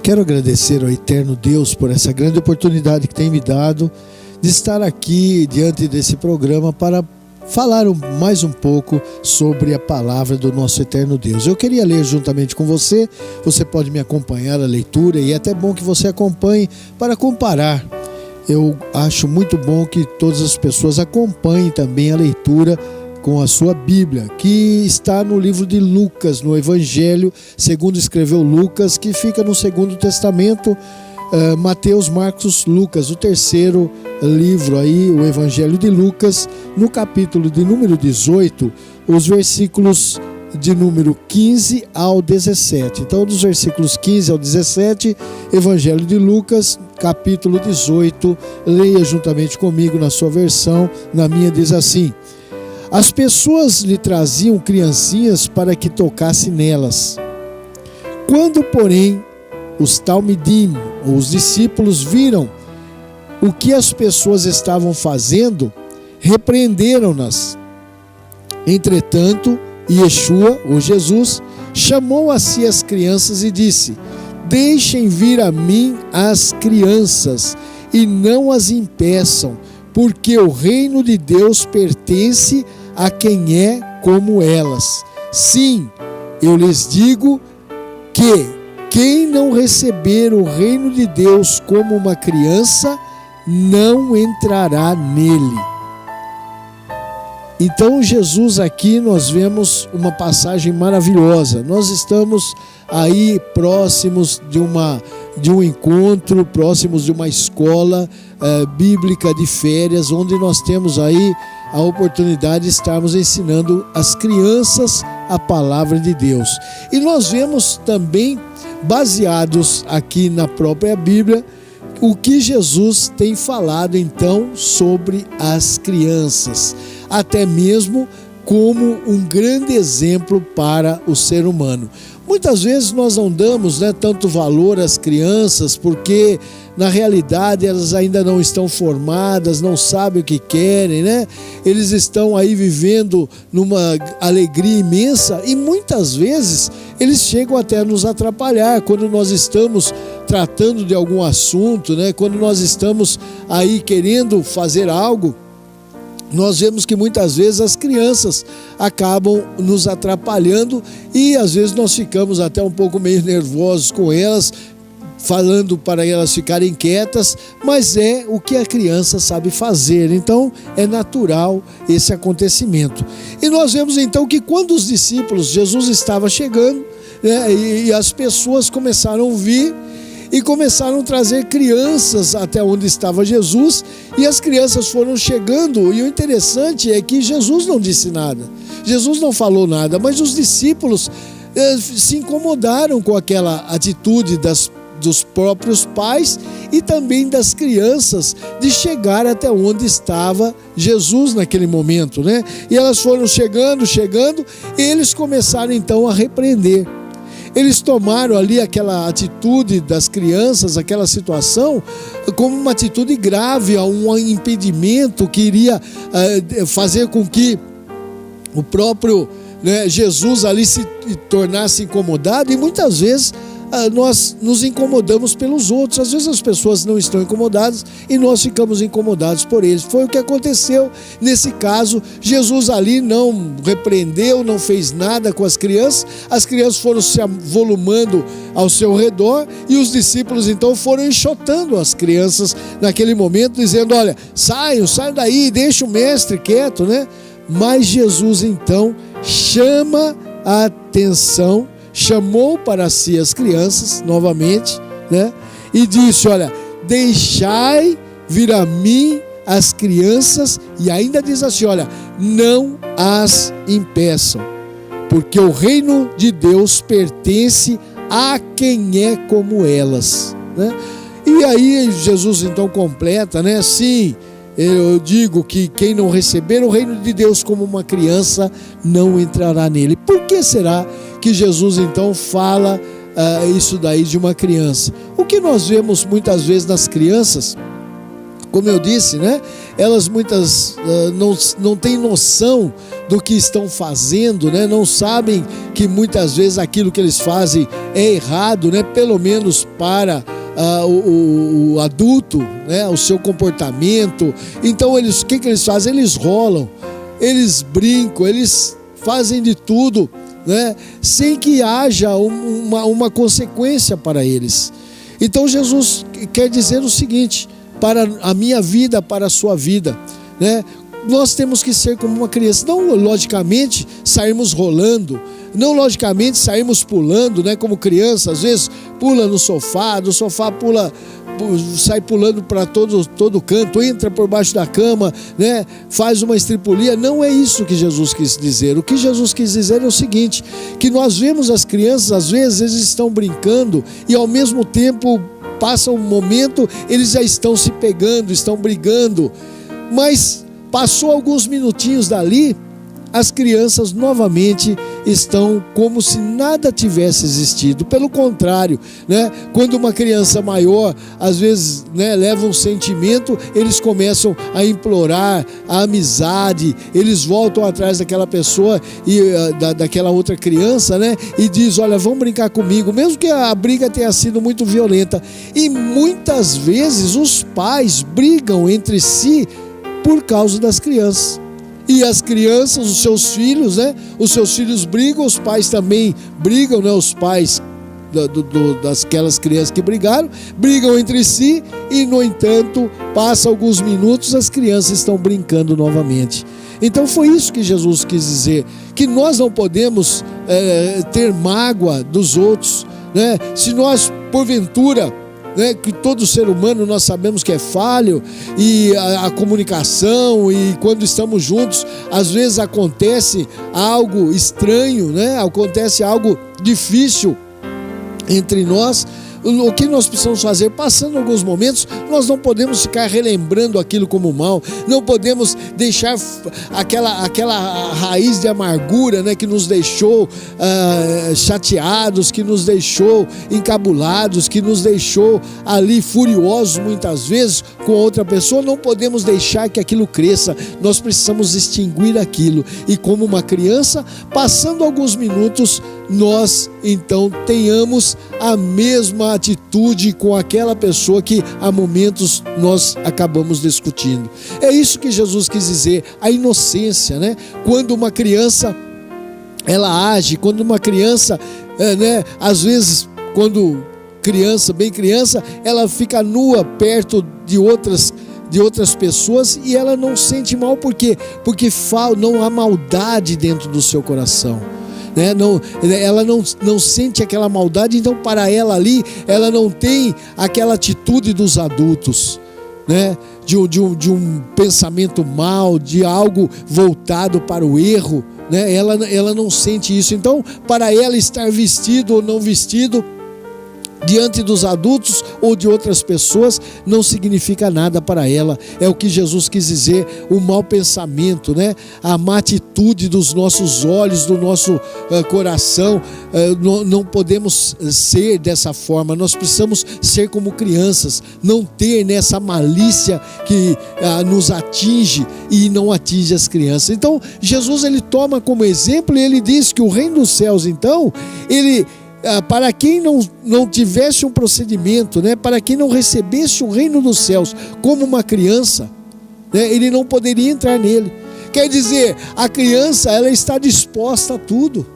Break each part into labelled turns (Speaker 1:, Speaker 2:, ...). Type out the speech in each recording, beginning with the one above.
Speaker 1: Quero agradecer ao eterno Deus por essa grande oportunidade que tem me dado de estar aqui diante desse programa para falar mais um pouco sobre a palavra do nosso eterno Deus. Eu queria ler juntamente com você, você pode me acompanhar a leitura e é até bom que você acompanhe para comparar. Eu acho muito bom que todas as pessoas acompanhem também a leitura com a sua Bíblia, que está no livro de Lucas, no Evangelho, segundo escreveu Lucas, que fica no Segundo Testamento, Mateus, Marcos, Lucas, o terceiro livro aí, o Evangelho de Lucas, no capítulo de número 18, os versículos de número 15 ao 17. Então, dos versículos 15 ao 17, Evangelho de Lucas, capítulo 18, leia juntamente comigo na sua versão, na minha diz assim: as pessoas lhe traziam criancinhas para que tocasse nelas. Quando, porém, os talmidim, ou os discípulos, viram o que as pessoas estavam fazendo, repreenderam-nas. Entretanto, Yeshua, ou Jesus, chamou a si as crianças e disse: deixem vir a mim as crianças e não as impeçam, porque o reino de Deus pertence a quem é como elas. Sim, eu lhes digo que quem não receber o reino de Deus como uma criança, não entrará nele. Então, Jesus, aqui nós vemos uma passagem maravilhosa. Nós estamos aí próximos de um encontro, próximos de uma escola bíblica de férias, onde nós temos aí a oportunidade de estarmos ensinando as crianças a palavra de Deus. E nós vemos também, baseados aqui na própria Bíblia, o que Jesus tem falado então sobre as crianças, até mesmo como um grande exemplo para o ser humano. Muitas vezes nós não damos tanto valor às crianças, porque na realidade elas ainda não estão formadas, não sabem o que querem, Eles estão aí vivendo numa alegria imensa e muitas vezes eles chegam até a nos atrapalhar quando nós estamos tratando de algum assunto, Quando nós estamos aí querendo fazer algo. Nós vemos que muitas vezes as crianças acabam nos atrapalhando e às vezes nós ficamos até um pouco meio nervosos com elas, falando para elas ficarem quietas, mas é o que a criança sabe fazer, então é natural esse acontecimento. E nós vemos então que quando os discípulos, Jesus estava chegando, e as pessoas começaram a vir, e começaram a trazer crianças até onde estava Jesus, e as crianças foram chegando, e o interessante é que Jesus não disse nada, Jesus não falou nada, mas os discípulos se incomodaram com aquela atitude dos próprios pais e também das crianças de chegar até onde estava Jesus naquele momento, E elas foram chegando, e eles começaram então a repreender. Eles tomaram ali aquela atitude das crianças, aquela situação, como uma atitude grave, um impedimento que iria fazer com que o próprio Jesus ali se tornasse incomodado, e muitas vezes nós nos incomodamos pelos outros. Às vezes as pessoas não estão incomodadas e nós ficamos incomodados por eles. Foi o que aconteceu nesse caso. Jesus ali não repreendeu, não fez nada com as crianças foram se avolumando ao seu redor e os discípulos então foram enxotando as crianças naquele momento, dizendo: olha, saiam daí, deixa o mestre quieto, Mas Jesus então chama a atenção, chamou para si as crianças novamente, e disse: olha, deixai vir a mim as crianças, e ainda diz assim: olha, não as impeçam, porque o reino de Deus pertence a quem é como elas, E aí Jesus então completa, Sim, eu digo que quem não receber o reino de Deus como uma criança, não entrará nele. Por que será que Jesus então fala isso daí de uma criança? O que nós vemos muitas vezes nas crianças, como eu disse, elas muitas não têm noção do que estão fazendo, né? Não sabem que muitas vezes aquilo que eles fazem é errado, né? Pelo menos para o adulto, né? O seu comportamento. Então o que eles fazem? Eles rolam, eles brincam, eles fazem de tudo, né? Sem que haja uma consequência para eles. Então Jesus quer dizer o seguinte: para a minha vida, para a sua vida, né? Nós temos que ser como uma criança, não logicamente sairmos rolando, não logicamente sairmos pulando, né? Como criança, às vezes pula no sofá, do sofá sai pulando para todo canto, entra por baixo da cama, né? Faz uma estripulia. Não é isso que Jesus quis dizer. O que Jesus quis dizer é o seguinte: que nós vemos as crianças, às vezes eles estão brincando e ao mesmo tempo passa um momento, eles já estão se pegando, estão brigando, mas passou alguns minutinhos dali, as crianças novamente estão como se nada tivesse existido. Pelo contrário, né? Quando uma criança maior, às vezes, né, leva um sentimento, eles começam a implorar a amizade, eles voltam atrás daquela pessoa e daquela outra criança, né? E diz: olha, vamos brincar comigo, mesmo que a briga tenha sido muito violenta. E muitas vezes os pais brigam entre si por causa das crianças. E as crianças, os seus filhos, né? Os seus filhos brigam, os pais também brigam, né? Os pais daquelas crianças que brigam entre si, e no entanto, passa alguns minutos, as crianças estão brincando novamente. Então foi isso que Jesus quis dizer, que nós não podemos ter mágoa dos outros, né? Se nós, porventura, né, que todo ser humano nós sabemos que é falho, e a comunicação, e quando estamos juntos, às vezes acontece algo estranho, né? Acontece algo difícil entre nós. O que nós precisamos fazer? Passando alguns momentos, nós não podemos ficar relembrando aquilo como mal, não podemos deixar aquela raiz de amargura, né, que nos deixou chateados, que nos deixou encabulados, que nos deixou ali furiosos muitas vezes com outra pessoa. Não podemos deixar que aquilo cresça, nós precisamos extinguir aquilo, e como uma criança, passando alguns minutos, nós então tenhamos a mesma atitude com aquela pessoa que há momentos nós acabamos discutindo. É isso que Jesus quis dizer, a inocência, né? Quando uma criança ela age, quando uma criança, né, às vezes quando bem criança, ela fica nua perto de outras pessoas e ela não sente mal. Por quê? Porque não há maldade dentro do seu coração, né? Ela não sente aquela maldade. Então para ela ali, ela não tem aquela atitude dos adultos, né? De um pensamento mal, de algo voltado para o erro, né? Ela não sente isso. Então para ela, estar vestido ou não vestido diante dos adultos ou de outras pessoas não significa nada para ela. É o que Jesus quis dizer, o mau pensamento, né? A má atitude dos nossos olhos, do nosso coração. Não podemos ser dessa forma. Nós precisamos ser como crianças, não ter nessa malícia que nos atinge e não atinge as crianças. Então Jesus, ele toma como exemplo, e ele diz que o reino dos céus, então, para quem não tivesse um procedimento, né, para quem não recebesse o reino dos céus como uma criança, né, ele não poderia entrar nele. Quer dizer, a criança, ela está disposta a tudo.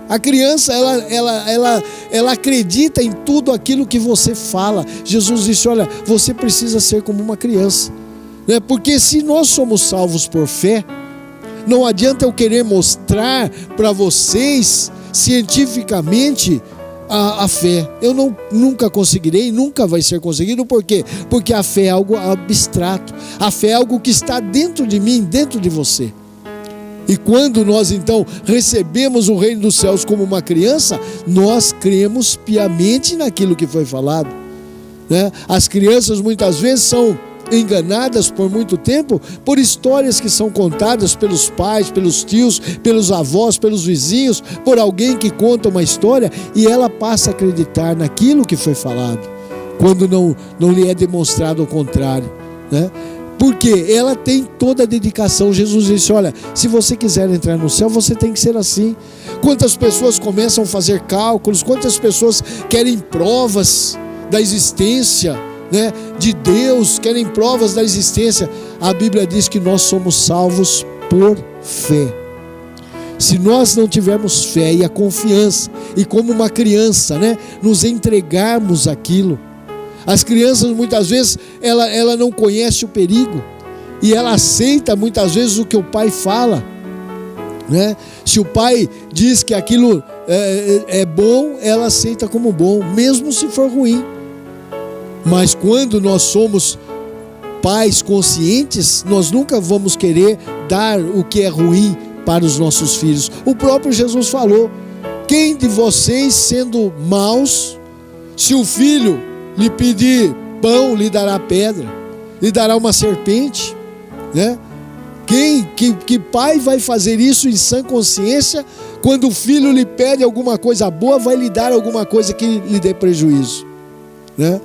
Speaker 1: A criança, ela acredita em tudo aquilo que você fala. Jesus disse: olha, você precisa ser como uma criança, né? Porque se nós somos salvos por fé, não adianta eu querer mostrar para vocês cientificamente a fé. Eu nunca conseguirei, nunca vai ser conseguido. Por quê? Porque a fé é algo abstrato. A fé é algo que está dentro de mim, dentro de você. E quando nós então recebemos o reino dos céus como uma criança, nós cremos piamente naquilo que foi falado, né? As crianças muitas vezes são enganadas por muito tempo por histórias que são contadas pelos pais, pelos tios, pelos avós, pelos vizinhos, por alguém que conta uma história, e ela passa a acreditar naquilo que foi falado, quando não lhe é demonstrado o contrário, né? Porque ela tem toda a dedicação. Jesus disse: olha, se você quiser entrar no céu, você tem que ser assim. Quantas pessoas começam a fazer cálculos, quantas pessoas querem provas da existência, né, de Deus, querem provas da existência. A Bíblia diz que nós somos salvos por fé. Se nós não tivermos fé e a confiança, e como uma criança, né, nos entregarmos aquilo. As crianças muitas vezes, ela não conhece o perigo, e ela aceita muitas vezes o que o pai fala, né? Se o pai diz que aquilo é bom, ela aceita como bom, mesmo se for ruim. Mas quando nós somos pais conscientes, nós nunca vamos querer dar o que é ruim para os nossos filhos. O próprio Jesus falou: quem de vocês, sendo maus, se o filho lhe pedir pão, lhe dará pedra, lhe dará uma serpente, né? Que pai vai fazer isso em sã consciência, quando o filho lhe pede alguma coisa boa, vai lhe dar alguma coisa que lhe dê prejuízo, né?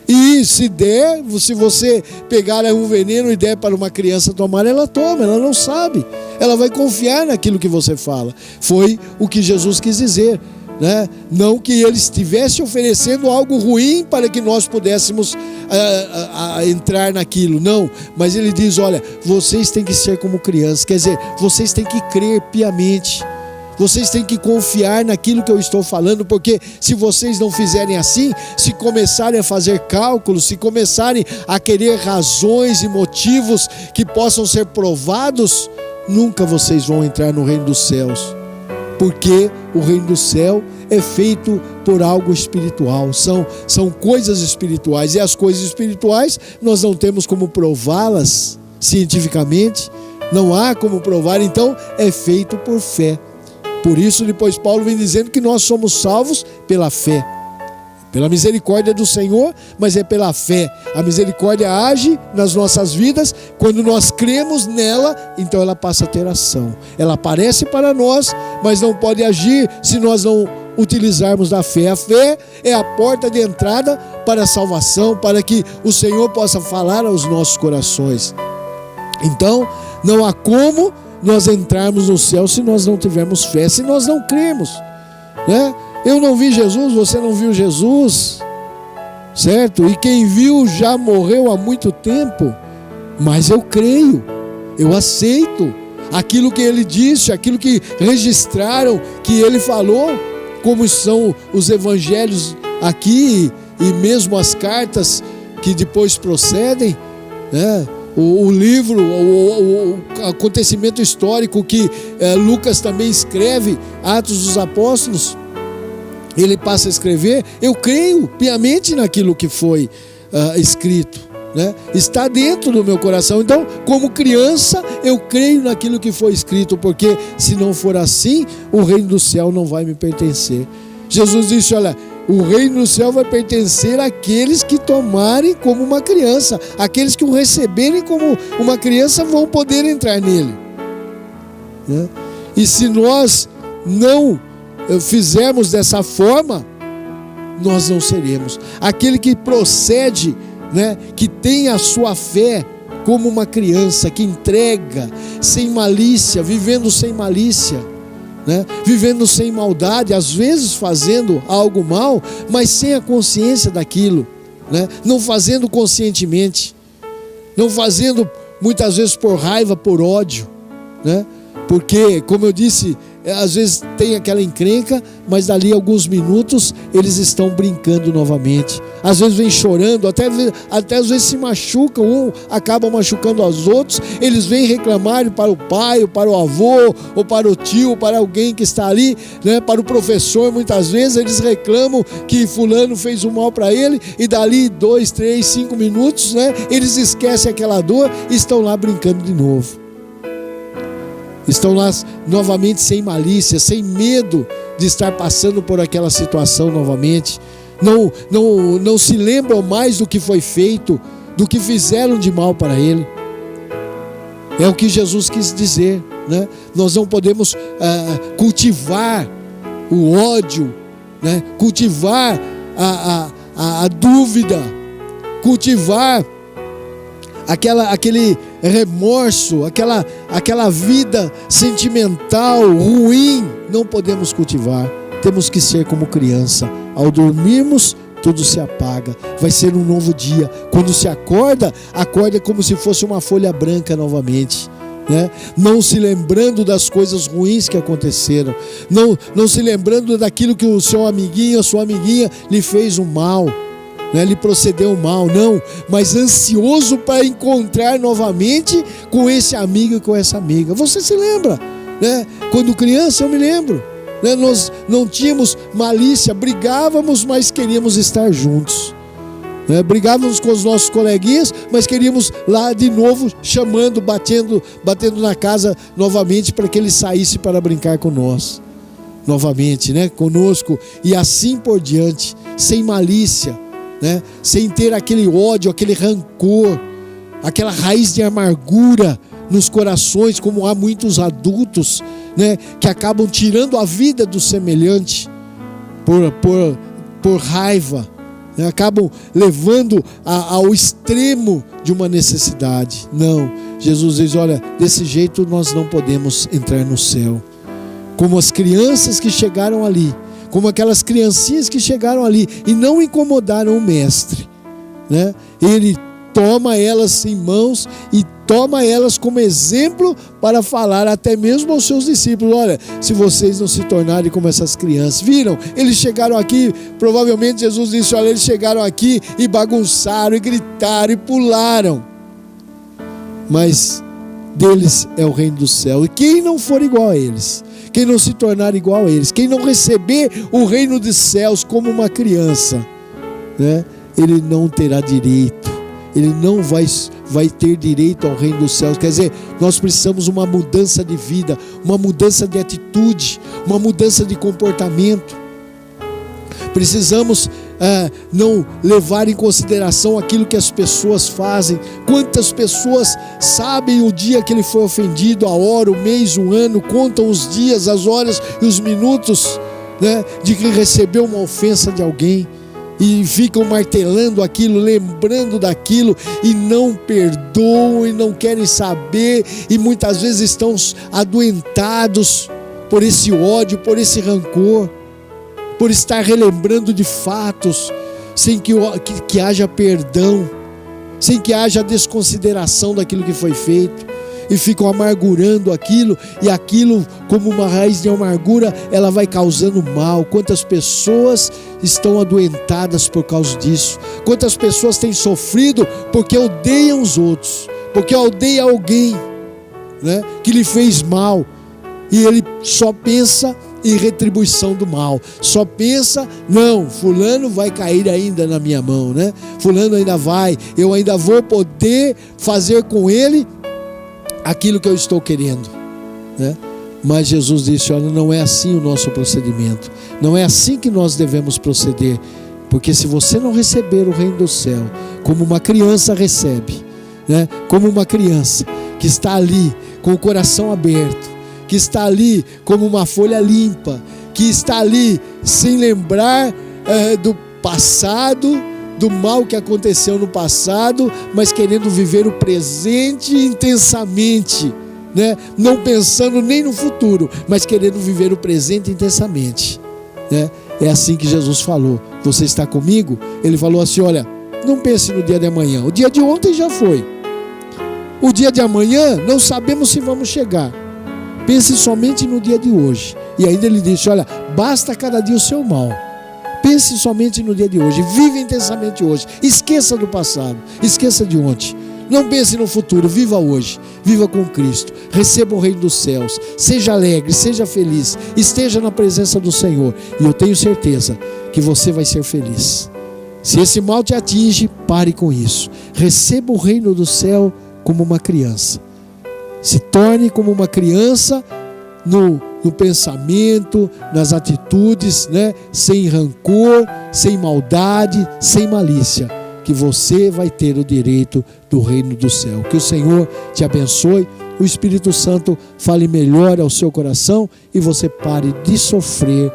Speaker 1: E se você pegar um veneno e der para uma criança tomar, ela toma, ela não sabe, ela vai confiar naquilo que você fala. Foi o que Jesus quis dizer, né? Não que ele estivesse oferecendo algo ruim para que nós pudéssemos entrar naquilo, não, mas ele diz: olha, vocês têm que ser como crianças, quer dizer, vocês têm que crer piamente, vocês têm que confiar naquilo que eu estou falando, porque se vocês não fizerem assim, se começarem a fazer cálculos, se começarem a querer razões e motivos que possam ser provados, nunca vocês vão entrar no reino dos céus. Porque o reino do céu é feito por algo espiritual, são coisas espirituais, e as coisas espirituais nós não temos como prová-las cientificamente, não há como provar, então é feito por fé. Por isso depois Paulo vem dizendo que nós somos salvos pela fé, pela misericórdia do Senhor, mas é pela fé. A misericórdia age nas nossas vidas quando nós cremos nela, então ela passa a ter ação. Ela aparece para nós, mas não pode agir se nós não utilizarmos da fé. A fé é a porta de entrada para a salvação, para que o Senhor possa falar aos nossos corações. Então não há como nós entrarmos no céu se nós não tivermos fé, se nós não cremos, né? Eu não vi Jesus, você não viu Jesus, certo? E quem viu já morreu há muito tempo, mas eu creio, eu aceito aquilo que ele disse, aquilo que registraram, que ele falou, como são os evangelhos aqui, e mesmo as cartas que depois procedem, né? O livro, o acontecimento histórico que Lucas também escreve, Atos dos Apóstolos, ele passa a escrever. Eu creio piamente naquilo que foi escrito, né? Está dentro do meu coração. Então, como criança, eu creio naquilo que foi escrito, porque se não for assim, o reino do céu não vai me pertencer. Jesus disse: olha, o reino do céu vai pertencer àqueles que tomarem como uma criança. Aqueles que o receberem como uma criança vão poder entrar nele, né? E se nós não fizermos dessa forma, nós não seremos. Aquele que procede, né, que tem a sua fé como uma criança, que entrega sem malícia, vivendo sem malícia, né? Vivendo sem maldade, às vezes fazendo algo mal, mas sem a consciência daquilo, né? Não fazendo conscientemente, não fazendo muitas vezes por raiva, por ódio, né? Porque, como eu disse, às vezes tem aquela encrenca, mas dali a alguns minutos eles estão brincando novamente. Às vezes vem chorando, até às vezes se machucam, um acaba machucando aos outros. Eles vêm reclamar para o pai, ou para o avô, ou para o tio, ou para alguém que está ali, né? Para o professor, muitas vezes eles reclamam que fulano fez um mal para ele, e dali 2, 3, 5 minutos, né, eles esquecem aquela dor e estão lá brincando de novo. Estão lá novamente sem malícia, sem medo de estar passando por aquela situação novamente. Não se lembram mais do que foi feito, do que fizeram de mal para ele. É o que Jesus quis dizer, né? Nós não podemos cultivar o ódio, né? Cultivar a dúvida, cultivar aquele remorso, aquela vida sentimental ruim, não podemos cultivar. Temos que ser como criança. Ao dormirmos, tudo se apaga. Vai ser um novo dia. Quando se acorda como se fosse uma folha branca novamente, né? Não se lembrando das coisas ruins que aconteceram, não se lembrando daquilo que o seu amiguinho, a sua amiguinha lhe fez um mal, né? Lhe procedeu mal, não, mas ansioso para encontrar novamente com esse amigo e com essa amiga. Você se lembra, né? Quando criança, eu me lembro, né? Nós não tínhamos malícia, brigávamos, mas queríamos estar juntos, né? Brigávamos com os nossos coleguinhas, mas queríamos lá de novo, chamando, batendo na casa novamente, para que ele saísse para brincar com nós novamente, né? Conosco, e assim por diante, sem malícia, né? Sem ter aquele ódio, aquele rancor, aquela raiz de amargura nos corações, como há muitos adultos, né? Que acabam tirando a vida do semelhante por raiva, né? Acabam levando ao extremo de uma necessidade. Não, Jesus diz: olha, desse jeito nós não podemos entrar no céu. Como as crianças que chegaram ali, como aquelas criancinhas que chegaram ali e não incomodaram o mestre, né? Ele toma elas em mãos e toma elas como exemplo para falar até mesmo aos seus discípulos: olha, se vocês não se tornarem como essas crianças. Viram? Eles chegaram aqui, provavelmente Jesus disse: olha, eles chegaram aqui e bagunçaram, e gritaram, e pularam, mas deles é o reino do céu. E quem não for igual a eles, quem não se tornar igual a eles, quem não receber o reino dos céus como uma criança, né, ele não terá direito, ele não vai ter direito ao reino dos céus. Quer dizer, nós precisamos uma mudança de vida, uma mudança de atitude, uma mudança de comportamento. Precisamos não levar em consideração aquilo que as pessoas fazem. Quantas pessoas sabem o dia que ele foi ofendido, a hora, o mês, o ano, contam os dias, as horas e os minutos, né, de que recebeu uma ofensa de alguém, e ficam martelando aquilo, lembrando daquilo, e não perdoam, e não querem saber, e muitas vezes estão adoentados por esse ódio, por esse rancor, por estar relembrando de fatos, sem que haja perdão, sem que haja desconsideração daquilo que foi feito, e ficam amargurando aquilo, e aquilo, como uma raiz de amargura, ela vai causando mal. Quantas pessoas estão adoentadas por causa disso? Quantas pessoas têm sofrido porque odeiam os outros, porque odeia alguém, né, que lhe fez mal, e ele só pensa em retribuição do mal, só pensa: não, fulano vai cair ainda na minha mão, né? Fulano ainda vai, eu ainda vou poder fazer com ele aquilo que eu estou querendo, né? Mas Jesus disse: olha, não é assim o nosso procedimento, não é assim que nós devemos proceder, porque se você não receber o reino do céu como uma criança recebe, né? Como uma criança que está ali com o coração aberto, que está ali como uma folha limpa, que está ali sem lembrar do passado, do mal que aconteceu no passado, mas querendo viver o presente intensamente, né? Não pensando nem no futuro, mas querendo viver o presente intensamente, né? É assim que Jesus falou: você está comigo? Ele falou assim: olha, não pense no dia de amanhã, o dia de ontem já foi, o dia de amanhã não sabemos se vamos chegar, pense somente no dia de hoje. E ainda ele disse: olha, basta cada dia o seu mal. Pense somente no dia de hoje, viva intensamente hoje, esqueça do passado, esqueça de ontem, não pense no futuro, viva hoje, viva com Cristo, receba o reino dos céus, seja alegre, seja feliz, esteja na presença do Senhor, e eu tenho certeza que você vai ser feliz. Se esse mal te atinge, pare com isso, receba o reino do céu como uma criança, se torne como uma criança no pensamento, nas atitudes, né? Sem rancor, sem maldade, sem malícia, que você vai ter o direito do reino do céu. Que o Senhor te abençoe, o Espírito Santo fale melhor ao seu coração e você pare de sofrer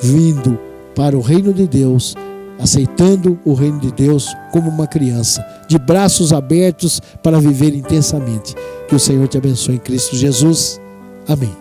Speaker 1: vindo para o reino de Deus aceitando o reino de Deus como uma criança, de braços abertos para viver intensamente. Que o Senhor te abençoe em Cristo Jesus. Amém.